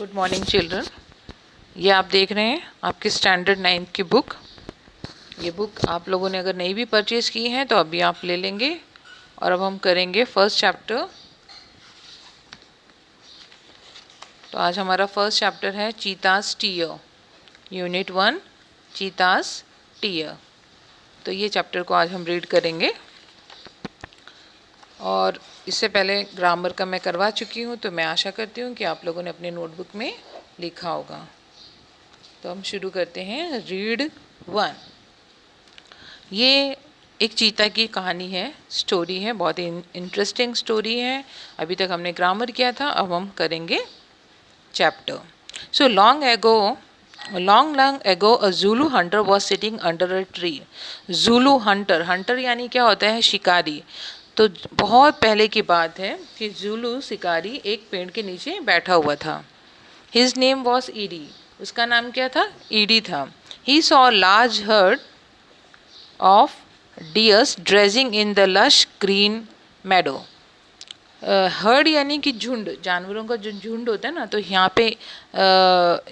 Good morning children. ये आप देख रहे हैं आपकी स्टैंडर्ड 9 की बुक। ये बुक आप लोगों ने अगर नहीं भी परचेज की है तो अभी आप ले लेंगे। और अब हम करेंगे फर्स्ट चैप्टर। तो आज हमारा फर्स्ट चैप्टर है cheetah's tear, unit 1 cheetah's tear. तो ये चैप्टर को आज हम रीड करेंगे। और इससे पहले ग्रामर का मैं करवा चुकी हूँ, तो मैं आशा करती हूँ कि आप लोगों ने अपने नोटबुक में लिखा होगा। तो हम शुरू करते हैं। रीड 1। ये एक चीता की कहानी है, स्टोरी है, बहुत ही इंटरेस्टिंग स्टोरी है। अभी तक हमने ग्रामर किया था, अब हम करेंगे chapter. So long ago a Zulu Hunter was sitting under a tree. Zulu Hunter, Hunter यानी क्या होता है? शिकारी। तो बहुत पहले की बात है कि ज़ुलू शिकारी एक पेड़ के नीचे बैठा हुआ था। His name was ED. उसका नाम क्या था? ईडी था। ही saw large herd of dears dredging in the lush green Medo. Heard यानी कि झुंड, जानवरों का जो झुंड होता है ना, तो यहाँ पे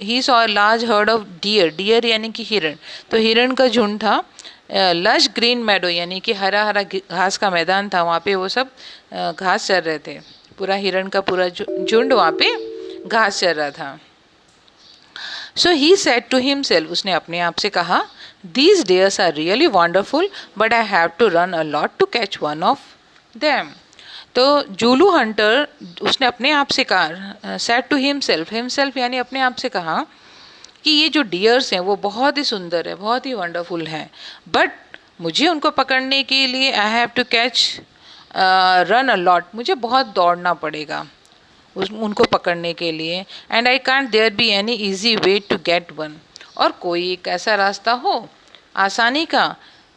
he saw large herd of deer, deer यानी कि हिरण, तो हिरण का झुंड था। लश ग्रीन मेडो यानी कि हरा हरा घास का मैदान था, वहाँ पे वो सब घास चर रहे थे। पूरा हिरण का पूरा झुंड वहाँ पे घास चर रहा था। So he said to himself, उसने अपने आप से कहा, These deers are really wonderful, but I have to run a lot to catch one of them. तो जूलू हंटर उसने अपने आप से कहा, said to himself, himself यानी अपने आप से कहा कि ये जो डियर्स हैं वो बहुत ही सुंदर है, बहुत ही वंडरफुल हैं, बट मुझे उनको पकड़ने के लिए I have to catch run a lot, मुझे बहुत दौड़ना पड़ेगा उनको पकड़ने के लिए। And I can't there be any easy way to get one, और कोई एक ऐसा रास्ता हो आसानी का।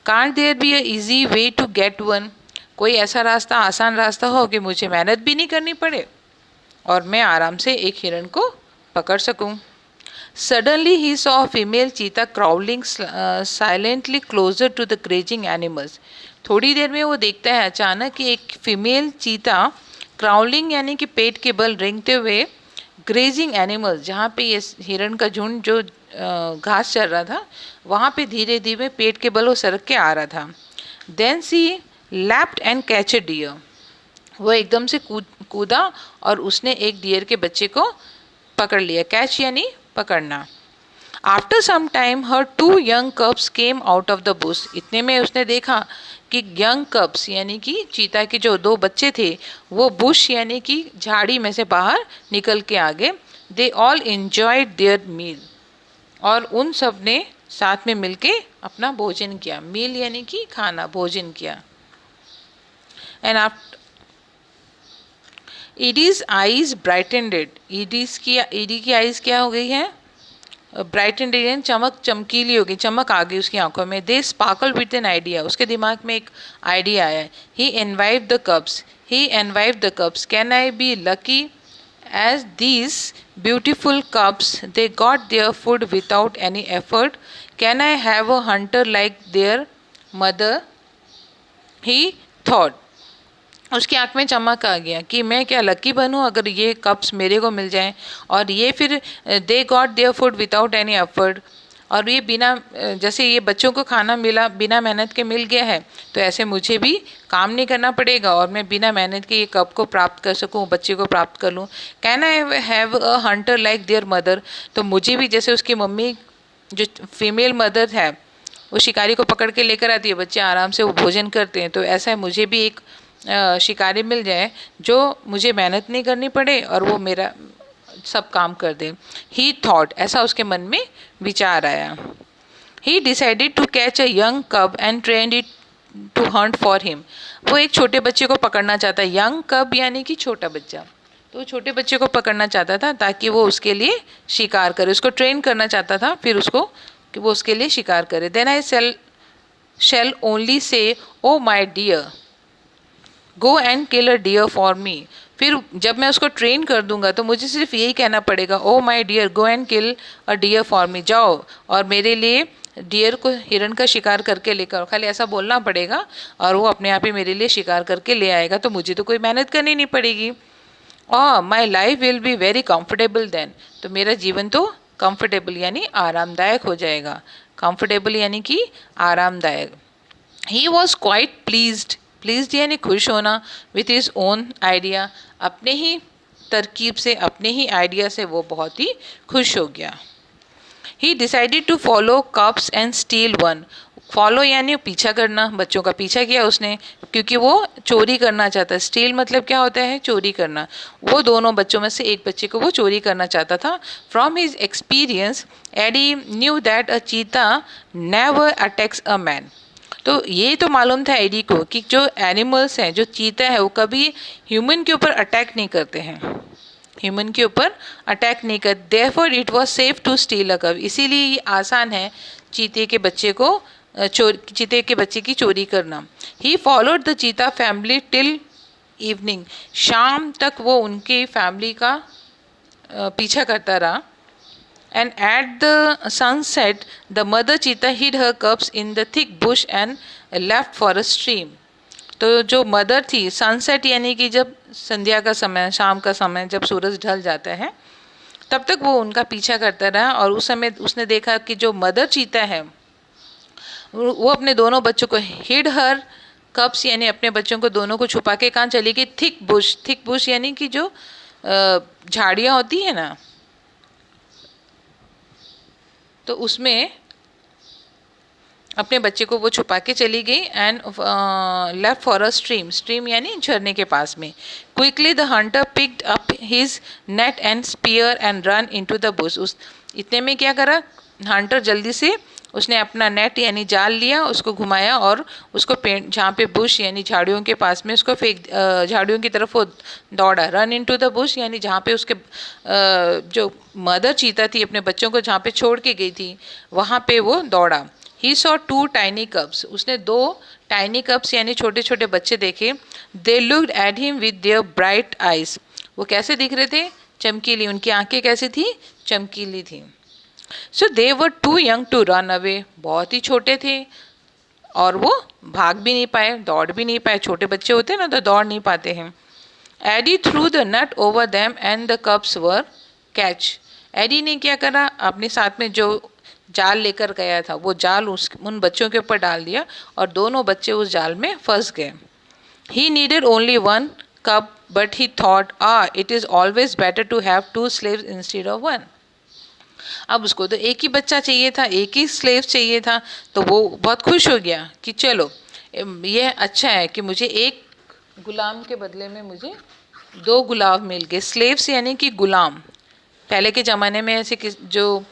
Can't there be a easy way to get one, कोई ऐसा रास्ता, आसान रास्ता हो कि मुझे मेहनत भी नहीं करनी पड़े और मैं आराम से एक हिरण को पकड़ सकूं। Suddenly he saw female cheetah crawling silently closer to the grazing animals. थोड़ी देर में वो देखता है अचानक कि एक फीमेल चीता क्राउलिंग यानी कि पेट के बल रेंगते हुए ग्रेजिंग एनिमल्स, जहाँ पे ये हिरण का झुंड जो घास चर रहा था, वहाँ पे धीरे धीरे पेट के बल वो सरक के आ रहा था। Then she leapt and catch a deer, वो एकदम से कूदा और उसने एक डियर के बच्चे को पकड़ लिया। कैच यानी पकड़ना। After some time her 2 young cubs came out of the bush. इतने में उसने देखा कि यंग कब्स यानी कि चीता के जो 2 बच्चे थे वो बुश यानी कि झाड़ी में से बाहर निकल के आ गए। They all enjoyed their meal, और उन सब ने साथ में मिलके अपना भोजन किया। मील यानी कि खाना, भोजन किया। एंड आफ्टर ईडीज आईज ब्राइटेंडेड, ईडी की आईज क्या हो गई है? ब्राइटेंड यानी चमक, चमकीली हो गई, चमक आ गई उसकी आंखों में। They sparkle with an idea, उसके दिमाग में एक आइडिया आया। He envied the cups, can I be lucky as these beautiful cups, they got their food without any effort, can I have a hunter like their mother, he thought. उसकी आंख में चमक आ गया कि मैं क्या लकी बनूं अगर ये कप्स मेरे को मिल जाएं, और ये फिर दे got their food without any effort, और ये बिना, जैसे ये बच्चों को खाना मिला बिना मेहनत के मिल गया है, तो ऐसे मुझे भी काम नहीं करना पड़ेगा और मैं बिना मेहनत के ये कप को प्राप्त कर सकूं, बच्चे को प्राप्त कर लूं। Can I have a hunter like their mother, तो मुझे भी जैसे उसकी मम्मी जो फीमेल मदर है वो शिकारी को पकड़ के लेकर आती है, बच्चे आराम से वो भोजन करते हैं, तो ऐसा मुझे भी एक शिकारी मिल जाए जो मुझे मेहनत नहीं करनी पड़े और वो मेरा सब काम कर दे। ही थॉट, ऐसा उसके मन में विचार आया। He decided to catch a young cub and train it to hunt for him. वो एक छोटे बच्चे को पकड़ना चाहता है। यंग कब यानी कि छोटा बच्चा, तो छोटे बच्चे को पकड़ना चाहता था ताकि वो उसके लिए शिकार करे, उसको ट्रेन करना चाहता था, फिर उसको कि वो उसके लिए शिकार करे। Then I shall only say O my dear go and kill a deer for me. फिर जब मैं उसको ट्रेन कर दूंगा तो मुझे सिर्फ यही कहना पड़ेगा, O my dear go and kill a deer for me, जाओ और मेरे लिए डियर को, हिरण का शिकार करके लेकर, खाली ऐसा बोलना पड़ेगा और वो अपने आप ही मेरे लिए शिकार करके ले आएगा, तो मुझे तो कोई मेहनत करनी नहीं पड़ेगी। My life will be very comfortable then, तो मेरा जीवन तो कंफर्टेबल यानी आरामदायक हो जाएगा। कंफर्टेबल यानी कि आरामदायक। He was quite pleased, pleased यानी खुश होना, विथ हिज ओन आइडिया, अपने ही तरकीब से, अपने ही आइडिया से वो बहुत ही खुश हो गया। He decided to follow cubs and steal one, follow यानी पीछा करना, बच्चों का पीछा किया उसने क्योंकि वो चोरी करना चाहता है। स्टील मतलब क्या होता है? चोरी करना। वो दोनों बच्चों में से एक बच्चे को वो चोरी करना चाहता था। From his experience Eddie knew that a cheetah never attacks a man, तो ये तो मालूम था एडी को कि जो एनिमल्स हैं, जो चीता है, वो कभी ह्यूमन के ऊपर अटैक नहीं करते हैं, ह्यूमन के ऊपर अटैक नहीं करते। Therefore it was safe to steal a cub, इसीलिए ये आसान है चीते के बच्चे को चीते के बच्चे की चोरी करना। He followed the cheetah family till evening, शाम तक वो उनकी फैमिली का पीछा करता रहा। And at the sunset the mother cheetah hid her cubs in the thick bush and left for a stream, तो जो मदर थी, सनसेट यानी कि जब संध्या का समय, शाम का समय, जब सूरज ढल जाता है, तब तक वो उनका पीछा करता रहा। और उस समय उसने देखा कि जो मदर चीता है वो अपने दोनों बच्चों को, हिड हर कप्स यानी अपने बच्चों को दोनों को छुपा के कहाँ चली गई? थिक बुश, थिक बुश यानी कि जो झाड़ियाँ होती है ना, तो उसमें अपने बच्चे को वो छुपा के चली गई। And left for a stream, stream यानी झरने के पास में। Quickly the hunter picked up his net and spear and run into the bush, उस इतने में क्या करा हंटर, जल्दी से उसने अपना नेट यानी जाल लिया, उसको घुमाया और उसको पेड़ जहाँ पे बुश यानी झाड़ियों के पास में उसको फेंक, झाड़ियों की तरफ वो दौड़ा। रन इनटू द बुश यानी जहाँ पे उसके जो मदर चीता थी अपने बच्चों को जहाँ पे छोड़ के गई थी वहाँ पे वो दौड़ा। ही सॉ 2 टाइनी कप्स, उसने 2 टाइनी कप्स यानी छोटे छोटे बच्चे देखे। They looked at him with their bright eyes, वो कैसे दिख रहे थे? चमकीली, उनकी आंखें कैसी थी? चमकीली थी। So they were too young to run away, बहुत ही छोटे थे और वो भाग भी नहीं पाए, दौड़ भी नहीं पाए। छोटे बच्चे होते हैं ना तो दौड़ नहीं पाते हैं। Eddie threw the net over them and the cubs were catch, Eddie ने क्या करा? अपने साथ में जो जाल लेकर गया था वो जाल उन बच्चों के ऊपर डाल दिया और दोनों बच्चे उस जाल में फंस गए। He needed only 1 cub but he thought it is always better to have 2 slaves instead of 1, अब उसको तो एक ही बच्चा चाहिए था, एक ही स्लेव चाहिए था, तो वो बहुत खुश हो गया कि चलो ये अच्छा है कि मुझे एक गुलाम के बदले में मुझे 2 गुलाम मिल गए। स्लेव्स यानी कि गुलाम, पहले के ज़माने में ऐसे जो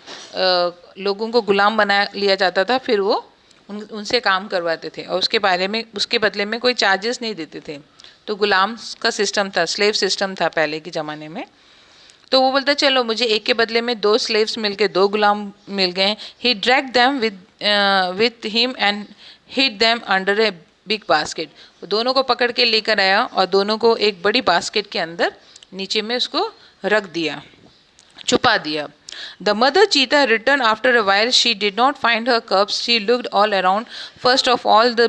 लोगों को गुलाम बना लिया जाता था, फिर वो उनसे काम करवाते थे और उसके बदले में कोई चार्जेस नहीं देते थे, तो गुलाम का सिस्टम था, स्लेव सिस्टम था पहले के ज़माने में। तो वो बोलता चलो मुझे एक के बदले में 2 स्लेव्स मिल गए, 2 गुलाम मिल गए। He drag them with him and hid them under a big basket, दोनों को पकड़ के लेकर आया और दोनों को एक बड़ी बास्केट के अंदर नीचे में उसको रख दिया, छुपा दिया। The mother cheetah returned after a while. She did not find her cubs. She looked all around. First of all, the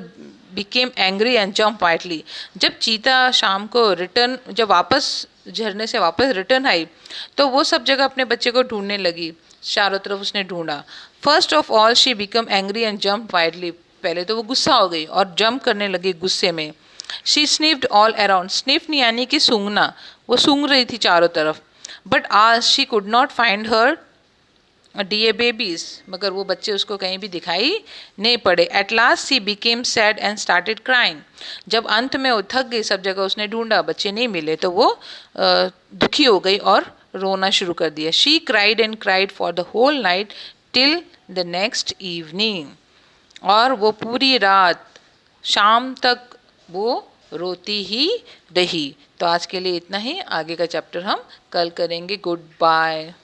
became angry and jumped wildly. जब चीता शाम को जब वापस झरने से वापस रिटर्न आई तो वो सब जगह अपने बच्चे को ढूंढने लगी, चारों तरफ उसने ढूंढा। First of all she become angry and jump widely, पहले तो वो गुस्सा हो गई और जंप करने लगी गुस्से में। She sniffed all around, sniff यानी कि सूंघना, वो सूंघ रही थी चारों तरफ। बट आज she could not find her dear babies, मगर वो बच्चे उसको कहीं भी दिखाई नहीं पड़े। At last she became sad and started crying, जब अंत में वो थक गई, सब जगह उसने ढूंढा, बच्चे नहीं मिले, तो वो दुखी हो गई और रोना शुरू कर दिया। She cried and cried for the whole night till the next evening, और वो पूरी रात शाम तक वो रोती ही रही। तो आज के लिए इतना ही, आगे का चैप्टर हम कल करेंगे। Good bye.